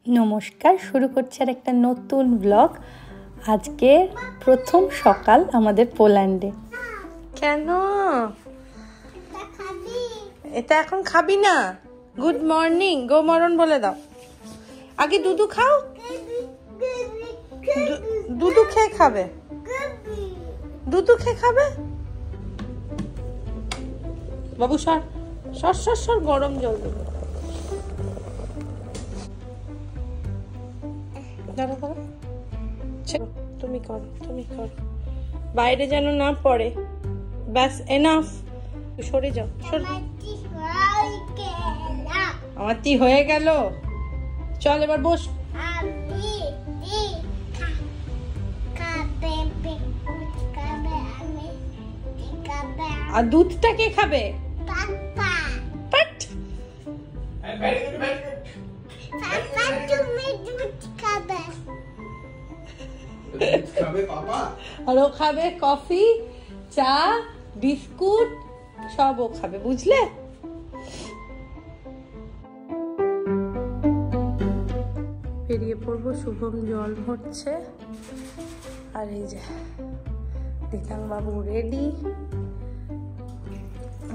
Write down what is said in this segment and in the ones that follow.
নমস্কার, শুরু করছি আর একটা নতুন ব্লগ। আজকে প্রথম সকাল আমাদের পোল্যান্ডে। কেন এটা এখন খাবি না? গুড মর্নিং, গো মরন বলে দাও। আগে দুধু খাও, দুধু খেয়ে খাবে, দুধু খেয়ে খাবে। বাবু সর সর সর সর, গরম জল দেবো। দাঁড়া দাঁড়া, তুমি করো, তুমি করো, বাইরে যেন না পড়ে। ব্যাস, এনাফ, সরে যাও, সরে। আমার টি হয়ে গেল, চল এবার বস। আর দুধটা কে খাবে? আর ও খাবে কফি, চা, বিস্কুট, সব ও খাবে, বুঝলে? বেরিয়ে পড়বো, শুভম জল ভরছে। আর এই যে দিতাং বাবু রেডি,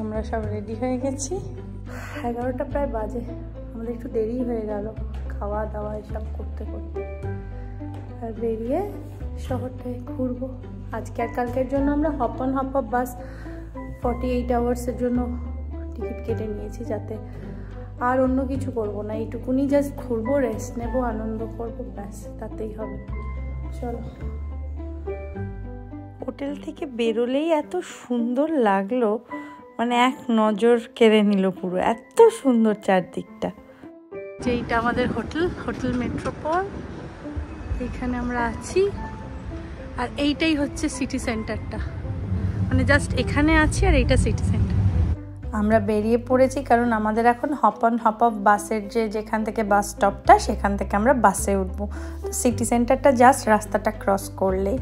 আমরা সব রেডি হয়ে গেছি। 11টা প্রায় বাজে, আমাদের একটু দেরি হয়ে গেল খাওয়া দাওয়া এসব করতে করতে। আর বেরিয়ে শহরটায় ঘুরবো আজকে আর কালকের জন্য। আমরা হপ অন হপ অফ বাস 48 আওয়ার্সের জন্য টিকিট কেটে নিয়েছি, যাতে আর অন্য কিছু করব না, এইটুকুনি জাস্ট ঘুরবো, রেস্ট নেবো, আনন্দ করবো, ব্যাস তাতেই হবে। চলো। হোটেল থেকে বেরোলেই এত সুন্দর লাগলো, মানে এক নজর কেড়ে নিল পুরো, এত সুন্দর চারদিকটা। যেইটা আমাদের হোটেল মেট্রোপল, এখানে আমরা আছি। আর এইটাই হচ্ছে সিটি সেন্টারটা, মানে জাস্ট এখানে আছি আর এইটা সিটি সেন্টার। আমরা বেরিয়ে পড়েছি কারণ আমাদের এখন হপ অন হপ অফ বাসের যেখান থেকে বাস স্টপটা, সেখান থেকে আমরা বাসে উঠবো। তো সিটি সেন্টারটা জাস্ট রাস্তাটা ক্রস করলেই।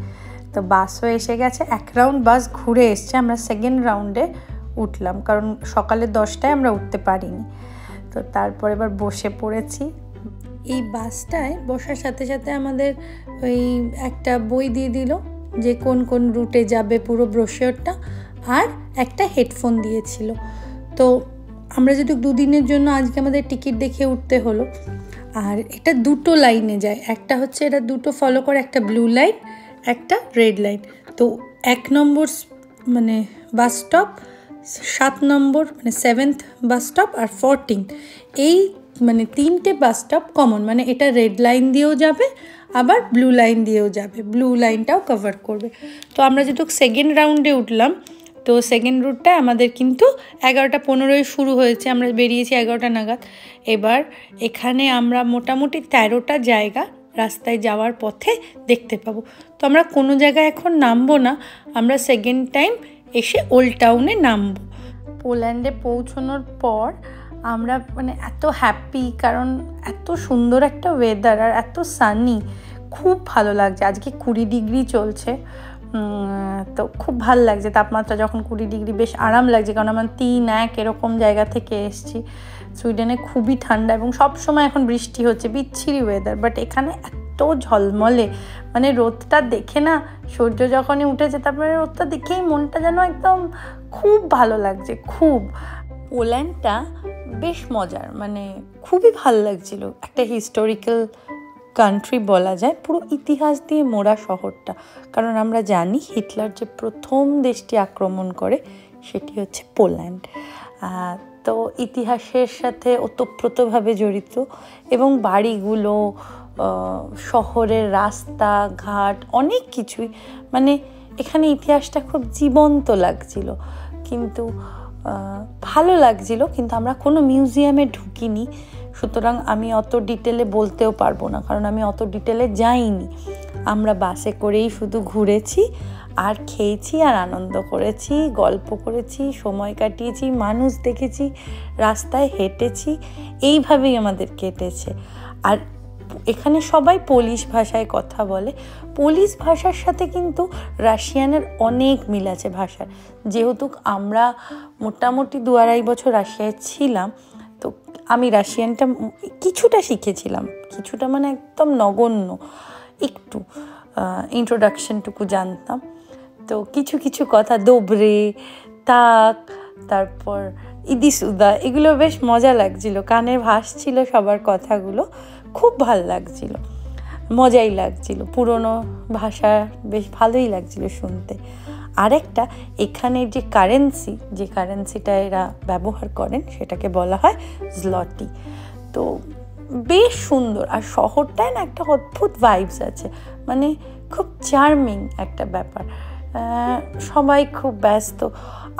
তো বাসও এসে গেছে, এক রাউন্ড বাস ঘুরে এসছে, আমরা সেকেন্ড রাউন্ডে উঠলাম কারণ সকালে 10টায় আমরা উঠতে পারিনি। তো তারপর এবার বসে পড়েছি। এই বাসটায় বসার সাথে সাথে আমাদের ওই একটা বই দিয়ে দিল যে কোন কোন রুটে যাবে, পুরো ব্রোশিওরটা, আর একটা হেডফোন দিয়েছিল। তো আমরা যদি 2 দিনের জন্য আজকে আমাদের টিকিট দেখে উঠতে হলো। আর এটা 2টো লাইনে যায়, একটা হচ্ছে এটা 2টো ফলো করে, একটা ব্লু লাইন, একটা রেড লাইন। তো 1 নম্বর মানে বাস স্টপ, 7 নম্বর মানে 7th বাস স্টপ, আর 14 এই মানে 3টে বাস স্টপ কমন, মানে এটা রেড লাইন দিয়েও যাবে আবার ব্লু লাইন দিয়েও যাবে, ব্লু লাইনটাও কভার করবে। তো আমরা যেহেতু সেকেন্ড রাউন্ডে উঠলাম, তো সেকেন্ড রুটটা আমাদের কিন্তু 11:15 শুরু হয়েছে, আমরা বেরিয়েছি 11টা নাগাদ। এবার এখানে আমরা মোটামুটি 13টা জায়গা রাস্তায় যাওয়ার পথে দেখতে পাবো। তো আমরা কোনো জায়গায় এখন নামবো না, আমরা সেকেন্ড টাইম এসে ওল্ড টাউনে নামবো। পোল্যান্ডে পৌঁছানোর পর আমরা মানে এত হ্যাপি, কারণ এত সুন্দর একটা ওয়েদার আর এত সানি, খুব ভালো লাগছে। আজকে 20 ডিগ্রি চলছে, তো খুব ভালো লাগছে তাপমাত্রা যখন 20 ডিগ্রি, বেশ আরাম লাগছে। কারণ আমরা 3-1 এরকম জায়গা থেকে এসেছি। সুইডেনে খুবই ঠান্ডা এবং সব সময় এখন বৃষ্টি হচ্ছে, বিচ্ছিরি ওয়েদার, বাট এখানে এত ঝলমলে, মানে রোদটা দেখে না, সূর্য যখনই উঠেছে তারপরে রোদটা দেখেই মনটা যেন একদম খুব ভালো লাগছে, খুব। পোল্যান্ডটা বেশ মজার, মানে খুবই ভালো লাগছিল। একটা হিস্টোরিক্যাল কান্ট্রি বলা যায়, পুরো ইতিহাস দিয়ে মোড়া শহরটা। কারণ আমরা জানি হিটলার যে প্রথম দেশটি আক্রমণ করে সেটি হচ্ছে পোল্যান্ড। তো ইতিহাসের সাথে ওতপ্রোতভাবে জড়িত, এবং বাড়িগুলো, শহরের রাস্তা ঘাট, অনেক কিছুই, মানে এখানে ইতিহাসটা খুব জীবন্ত লাগছিল। কিন্তু ভালো লাগছিল, কিন্তু আমরা কোনো মিউজিয়ামে ঢুকিনি, সুতরাং আমি অত ডিটেলে বলতেও পারবো না, কারণ আমি অত ডিটেলে যাইনি। আমরা বাসে করেই শুধু ঘুরেছি আর খেয়েছি আর আনন্দ করেছি, গল্প করেছি, সময় কাটিয়েছি, মানুষ দেখেছি, রাস্তায় হেঁটেছি, এইভাবেই আমাদের কেটেছে। আর এখানে সবাই পোলিশ ভাষায় কথা বলে। পোলিশ ভাষার সাথে কিন্তু রাশিয়ানের অনেক মিল আছে ভাষার। যেহেতু আমরা মোটামুটি 2-2.5 বছর রাশিয়ায় ছিলাম, তো আমি রাশিয়ানটা কিছুটা শিখেছিলাম, কিছুটা মানে একদম নগণ্য, একটু ইন্ট্রোডাকশনটুকু জানতাম। তো কিছু কিছু কথা দোবরে, তাক, তারপর ইদিসুদা, এগুলো বেশ মজা লাগছিল, কানে ভাসছিল সবার কথাগুলো, খুব ভাল লাগছিল, মজাই লাগছিল, পুরনো ভাষা বেশ ভালোই লাগছিল শুনতে। আরেকটা, এখানের যে কারেন্সিটা এরা ব্যবহার করেন সেটাকে বলা হয় জলটি। তো বেশ সুন্দর, আর শহরটায় না একটা অদ্ভুত ভাইবস আছে, মানে খুব চার্মিং একটা ব্যাপার। সবাই খুব ব্যস্ত,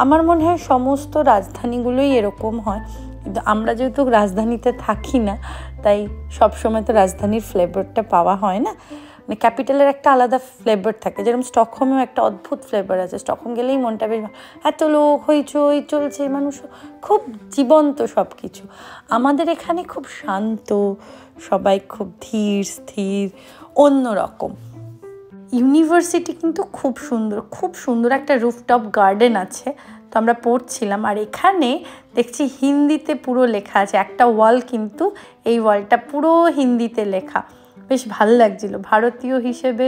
আমার মনে হয় সমস্ত রাজধানীগুলোই এরকম হয়, কিন্তু আমরা যেহেতু রাজধানীতে থাকি না, তাই সবসময় তো রাজধানীর ফ্লেভারটা পাওয়া হয় না। মানে ক্যাপিটালের একটা আলাদা ফ্লেভার থাকে, যেরকম স্টকহোমেও একটা অদ্ভুত ফ্লেভার আছে, স্টকহোম গেলেই মনটা বেশ, এত লোক হইচই চলছে, মানুষ খুব জীবন্ত সব কিছু। আমাদের এখানে খুব শান্ত, সবাই খুব ধীর স্থির, অন্যরকম। ইউনিভার্সিটি কিন্তু খুব সুন্দর, খুব সুন্দর একটা রুফটপ গার্ডেন আছে, তো আমরা পড়ছিলাম, আর এখানে দেখছি হিন্দিতে পুরো লেখা আছে, একটা ওয়াল কিন্তু এই ওয়ালটা পুরো হিন্দিতে লেখা, বেশ ভালো লাগছিল। ভারতীয় হিসেবে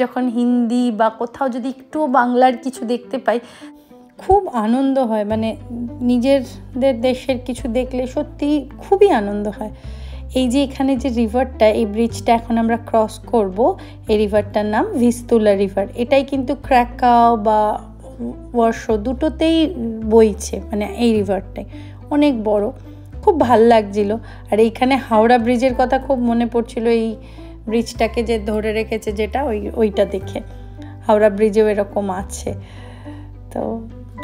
যখন হিন্দি বা কোথাও যদি একটুও বাংলার কিছু দেখতে পাই খুব আনন্দ হয়, মানে নিজেদের দেশের কিছু দেখলে সত্যি খুবই আনন্দ হয়। এই যে এখানে যে রিভারটা, এই ব্রিজটা এখন আমরা ক্রস করব, এই রিভারটার নাম ভিস্তুলা রিভার। এটাই কিন্তু ক্র্যাকাও বা ওয়ারশো দুটোতেই বইছে, মানে এই রিভারটাই অনেক বড়, খুব ভাল লাগছিল। আর এইখানে হাওড়া ব্রিজের কথা খুব মনে পড়ছিল, এই ব্রিজটাকে যে ধরে রেখেছে যেটা, ওইটা দেখে। হাওড়া ব্রিজেও এরকম আছে, তো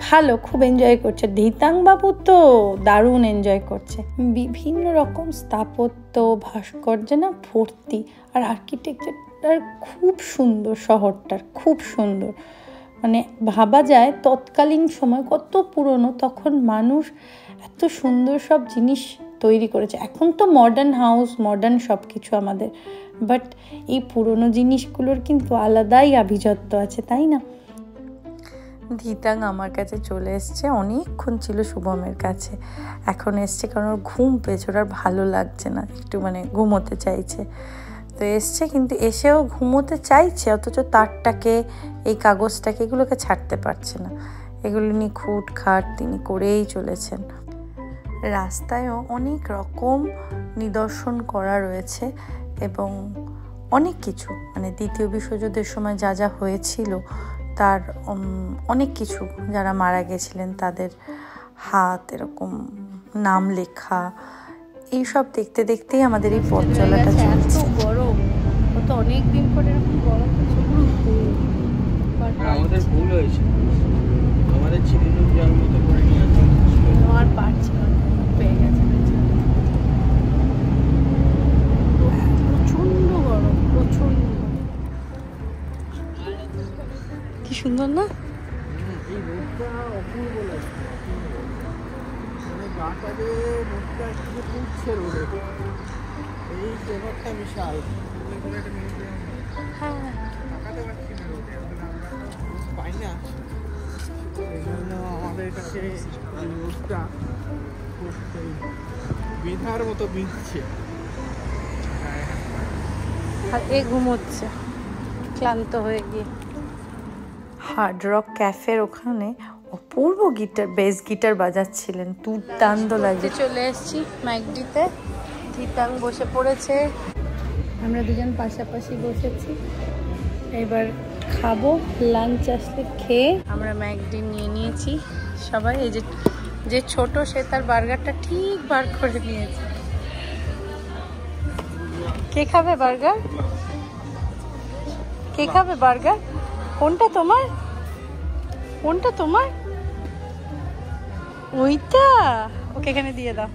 ভালো, খুব এনজয় করছে। ধিতাং বাবু তো দারুণ এনজয় করছে, বিভিন্ন রকম স্থাপত্য ভাস্কর্য না ভর্তি, আর আর্কিটেকচারটা খুব সুন্দর, শহরটার খুব সুন্দর। মানে ভাবা যায় তৎকালীন সময় কত পুরনো, তখন মানুষ এত সুন্দর সব জিনিস তৈরি করেছে। এখন তো মডার্ন হাউস, মডার্ন সব কিছু আমাদের, বাট এই পুরনো জিনিসগুলোর কিন্তু আলাদাই আভিজাত্য আছে, তাই না? ধিতাং আমার কাছে চলে এসছে, অনেকক্ষণ ছিল শুভমের কাছে, এখন এসছে কারণ ওর ঘুম পেয়েছে, ওর আর ভালো লাগছে না, একটু মানে ঘুমোতে চাইছে। তো এসছে, কিন্তু এসেও ঘুমোতে চাইছে, অথচ তারটাকে, এই কাগজটাকে, এগুলোকে ছাড়তে পারছে না, এগুলো নিয়ে খুঁটখাট তিনি করেই চলেছেন। রাস্তায়ও অনেক রকম নিদর্শন করা রয়েছে, এবং অনেক কিছু, মানে দ্বিতীয় বিশ্বযুদ্ধের সময় যা যা হয়েছিল তার অনেক কিছু, যারা মারা গেছিলেন তাদের হাত, এরকম নাম লেখা, এইসব দেখতে দেখতেই আমাদের এই পথ চলাটা চলছে। গরম, ও তো অনেক দিন পরে এরকম গরম হচ্ছে, আমাদের ভুল হয়েছে, আমাদের চিনি দেওয়ার মতো করে নিয়ে আর পারছি না, পেয়ে গেছে, প্রচন্ড গরম, প্রচন্ড। কি সুন্দর না, এই রোদটা অপূর্ব লাগছে, মানে গাটা যে রোদটা একটু পুড়ছে রোদে, এই ব্যাপারটা বিশাল। হ্যাঁ, তাকাতে পারছি না রোদে, আমরা পাই না, এই জন্য আমাদের কাছে এই রোদটা বিধার মতো বিঁধছে। আর এ ঘুমোচ্ছে ক্লান্ত হয়ে গিয়ে। হার্ড রক ক্যাফের ওখানে অপূর্ব বেস গিটার বাজাচ্ছিলেন, দুর্দান্ত লাগছে। চলে এসেছি ম্যাকডিতে, ধিতাং বসে পড়েছে, আমরা দুজন পাশাপাশি বসেছি, এবার খাবো। লাঞ্চ আসলে খেয়ে আমরা ম্যাকডি নিয়ে নিয়েছি সবাই। এই যে ছোট, সে তার বার্গারটা ঠিক বার করে নিয়েছে। কে খাবে বার্গার? কে খাবে বার্গার? কোনটা তোমার? কোনটা তোমার? ওইটা? ওকে এখানে দিয়ে দাও।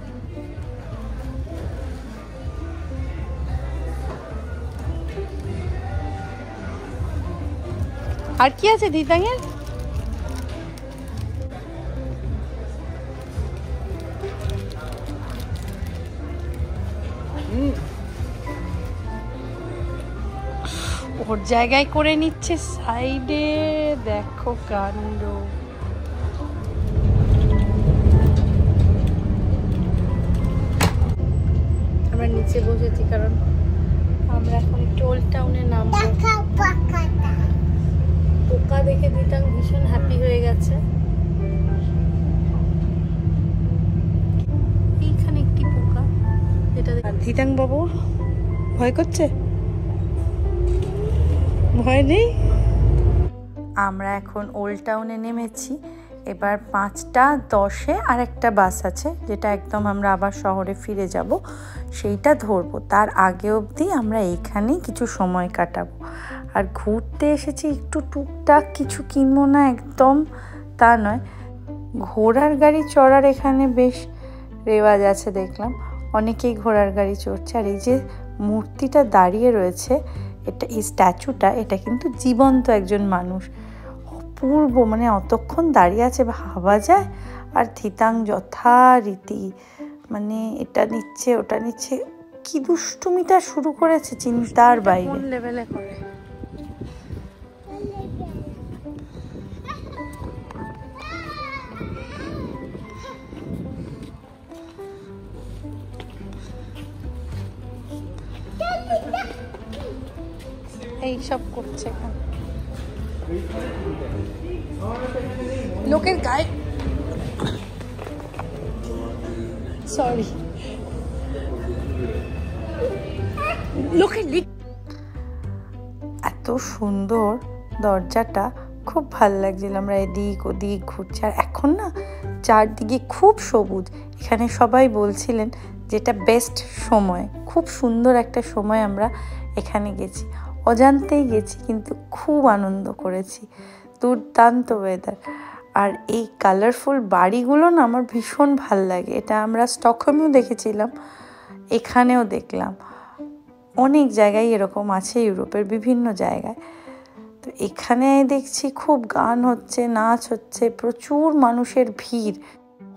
আর কি আছে ধিতাঙের? ওর জায়গায় করে নিচ্ছে সাইডে, দেখো কাণ্ড। নিচে বসেছি, কারণ আমরা এখন একটু ওল্ড টাউনে নামবো। পোকা দেখে দিতাম ভীষণ হ্যাপি হয়ে গেছে। এইখানে একটি পোকা, যেটা ধিতাং বাবু ভয় করছে, ভয় নেই। আমরা এখন ওল্ড টাউনে নেমেছি। এবার 5:10 আর একটা বাস আছে, যেটা একদম আমরা আবার শহরে ফিরে যাব, সেইটা ধরবো। তার আগে অবধি আমরা এইখানেই কিছু সময় কাটাবো। আর ঘুরতে এসেছি, একটু টুকটাক কিছু কিনবো না একদম তা নয়। ঘোড়ার গাড়ি চড়ার এখানে বেশ রেওয়াজ আছে, দেখলাম অনেকেই ঘোড়ার গাড়ি চড়ছে। আর এই যে মূর্তিটা দাঁড়িয়ে রয়েছে, এটা এই স্ট্যাচুটা, এটা কিন্তু জীবন্ত একজন মানুষ। অপূর্ব, মানে অতক্ষণ দাঁড়িয়ে আছে ভাবা যায়। আর ধিতাং যথারীতি মানে এটা নিচ্ছে ওটা নিচ্ছে, কি দুষ্টুমিটা শুরু করেছে চিন্তার বাইরে লেভেলে করে। এইসব করছে এখন লোকের গায়ে, সরি লোকের এত সুন্দর দরজাটা, খুব ভাল লাগছিল। আমরা এদিক ওদিক ঘুরছি, আর এখন না চারদিকে খুব সবুজ। এখানে সবাই বলছিলেন যেটা বেস্ট সময়, খুব সুন্দর একটা সময় আমরা এখানে গেছি, অজান্তেই গেছি, কিন্তু খুব আনন্দ করেছি। দুর্দান্ত ওয়েদার। আর এই কালারফুল বাড়িগুলো না আমার ভীষণ ভাল লাগে। এটা আমরা স্টকহোমেও দেখেছিলাম, এখানেও দেখলাম, অনেক জায়গায় এরকম আছে ইউরোপের বিভিন্ন জায়গায়। তো এখানে দেখছি খুব গান হচ্ছে, নাচ হচ্ছে, প্রচুর মানুষের ভিড়।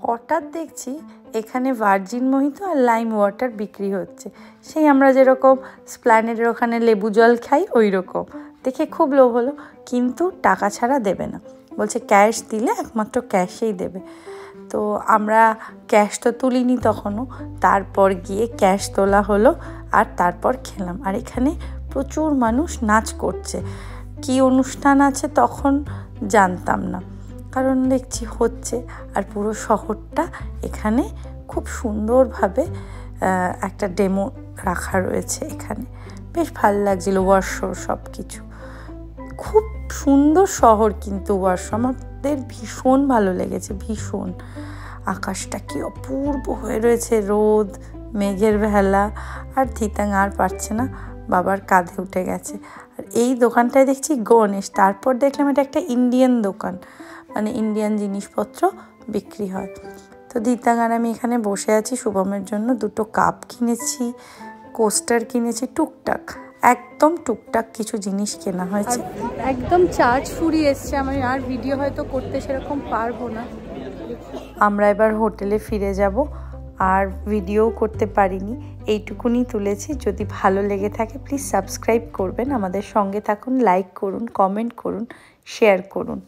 হঠাৎ দেখছি এখানে ভার্জিন মোহিতো আর লাইম ওয়াটার বিক্রি হচ্ছে, সেই আমরা যেরকম স্প্ল্যানেডের ওখানে লেবু জল খাই ওই রকম। দেখে খুব লোভ হলো, কিন্তু টাকা ছাড়া দেবে না, বলছে ক্যাশ দিলে একমাত্র ক্যাশেই দেবে। তো আমরা ক্যাশ তো তুলিনি তখনও, তারপর গিয়ে ক্যাশ তোলা হলো আর তারপর খেলাম। আর এখানে প্রচুর মানুষ নাচ করছে। কি অনুষ্ঠান আছে তখন জানতাম না, কারণ দেখছি হচ্ছে। আর পুরো শহরটা এখানে খুব সুন্দরভাবে একটা ডেমো রাখা রয়েছে এখানে, বেশ ভালো লাগছিল। ওয়ারশো সব কিছু খুব সুন্দর শহর, কিন্তু ওয়ারশো আমাদের ভীষণ ভালো লেগেছে, ভীষণ। আকাশটা কি অপূর্ব হয়ে রয়েছে, রোদ মেঘের ভেলা। আর ধিতাং আর পারছে না, বাবার কাঁধে উঠে গেছে। আর এই দোকানটায় দেখছি গণেশ, তারপর দেখলাম এটা একটা ইন্ডিয়ান দোকান, মানে ইন্ডিয়ান জিনিসপত্র বিক্রি হয়। তো ধিতাং আর আমি এখানে বসে আছি। শুভমের জন্য 2টো কাপ কিনেছি, কোস্টার কিনেছি, টুকটাক একদম টুকটাক কিছু জিনিস কেনা হয়েছে। একদম চার্জ ফুরিয়ে এসছে, আমি আর ভিডিও হয়তো করতে সেরকম পারবো না। আমরা এবার হোটেলে ফিরে যাব, আর ভিডিও করতে পারিনি, এইটুকুনি তুলেছি। যদি ভালো লেগে থাকে প্লিজ সাবস্ক্রাইব করবেন, আমাদের সঙ্গে থাকুন, লাইক করুন, কমেন্ট করুন, শেয়ার করুন।